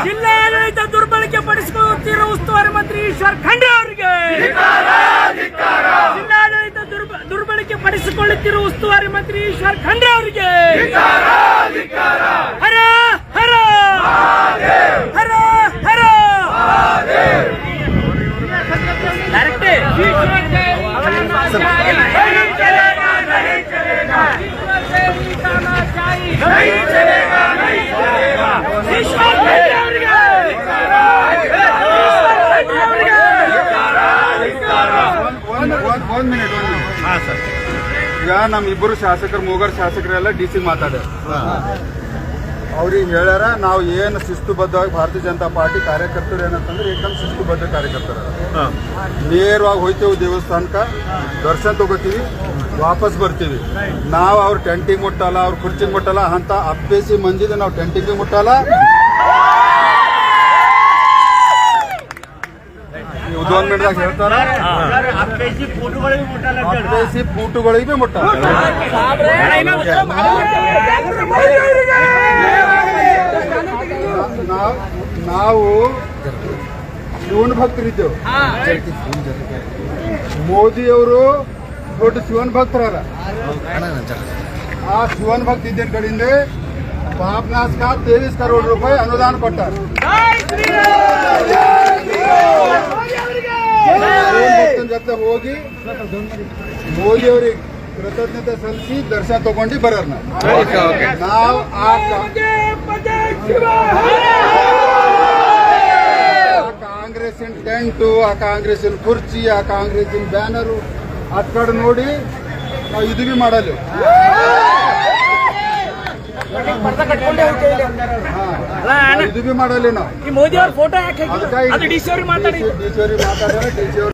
ಜಿಲ್ಲಾಡಳಿತ ದುರ್ಬಳಕೆ ಪಡಿಸಿಕೊಳ್ಳುತ್ತಿರುವ ಉಸ್ತುವಾರಿ ಮಂತ್ರಿ ಈಶ್ವರ್ ಖಂಡ್ರೆ ಅವರಿಗೆ, ಜಿಲ್ಲಾಡಳಿತ ದುರ್ಬಳಕೆ ಪಡಿಸಿಕೊಳ್ಳುತ್ತಿರುವ ಉಸ್ತುವಾರಿ ಮಂತ್ರಿ ಈಶ್ವರ್ ಖಂಡ್ರೆ ಅವರಿಗೆ ಹರ ಹರ ಹರ ಹರ ಈಗ ನಮ್ಮಿಬ್ಬರು ಶಾಸಕರು ಮೂಗರ್ ಶಾಸಕರೆಲ್ಲ ಡಿಸಿ ಮಾತಾಡ ಅವ್ರಿಗೆ ಹೇಳ್ಯಾರ ನಾವು ಏನು ಶಿಸ್ತುಬದ್ಧವಾಗಿ ಭಾರತೀಯ ಜನತಾ ಪಾರ್ಟಿ ಕಾರ್ಯಕರ್ತರು ಏನಂತಂದ್ರೆ ಏಕದಮ್ ಶಿಸ್ತುಬದ್ಧ ಕಾರ್ಯಕರ್ತರ ನೇರವಾಗಿ ಹೋಯ್ತೇವೆ ದೇವಸ್ಥಾನಕ್ಕೆ ದರ್ಶನ ತಗೋತೀವಿ ವಾಪಸ್ ಬರ್ತೀವಿ. ನಾವು ಅವ್ರ ಟೆಂಟಿಗೆ ಮುಟ್ಟಲ್ಲ, ಅವ್ರ ಕುರ್ಚಿಗೆ ಮುಟ್ಟಲ್ಲ, ಅಂತ ಅಪ್ಪೇಸಿ ಮಂದಿದೆ ನಾವು ಟೆಂಟಿಗೆ ಮುಟ್ಟಲ್ಲ. ಒಂದು ಮಿನಿಟ್ದಾಗ ಹೇಳ್ತಾರ ಅಪ್ಪೇಸಿ ಫೂಟುಗಳಿಗೆ ಮುಟ್ಟಲ್ಲ. ನಾವು ಶಿವನ ಭಕ್ತರಿದ್ದೇವೆ. ಮೋದಿಯವರು ದೊಡ್ಡ ಶಿವನ್ ಭಕ್ತರಾರ. ಆ ಶಿವನ್ ಭಕ್ತ ಇದ್ದ ಕಡೆಯಿಂದ ಪಾಪನಾಶಕ 23 ಕರೋड़ ರೂಪಾಯಿ ಅನುದಾನ ಕೊಟ್ಟಾರ. ಭಕ್ತನ ಜೊತೆ ಹೋಗಿ ಮೋದಿ ಅವ್ರಿಗೆ ಕೃತಜ್ಞತೆ ಸಲ್ಲಿಸಿ ದರ್ಶನ ತಗೊಂಡು ಬರೋರ್ ನಾವು. ಆ ಕಾಂಗ್ರೆಸ್ಸಿನ ಟೆಂಟು, ಆ ಕಾಂಗ್ರೆಸ್ಸಿನ ಕುರ್ಚಿ, ಆ ಕಾಂಗ್ರೆಸ್ಸಿನ ಬ್ಯಾನರು ಅದ್ ಕಡೆ ನೋಡಿ ನಾವು ಇದು ಬಿ ಮಾಡಲ್ಲ. ಪರ್ದ ಕಟ್ಕೊಂಡೇ ಹೋಗಿ ಕೈಲಿ. ಅಲ್ಲ ಅಣ್ಣ, ಇದು ಬಿ ಮಾಡಲ್ಲ ನಾವು ಈ ಮೋದಿ ಅವ್ರ ಫೋಟೋ ಯಾಕೆ ಹಾಕಿದ್ರು? ಅದು ಡಿ ಸಿ ಅವ್ರಿಗೆ ಮಾತಾಡಿ ಡಿ ಸಿ ಅವ್ರಿಗೆ ಮಾತಾಡಿದ್ರೆ ಡಿ ಸಿ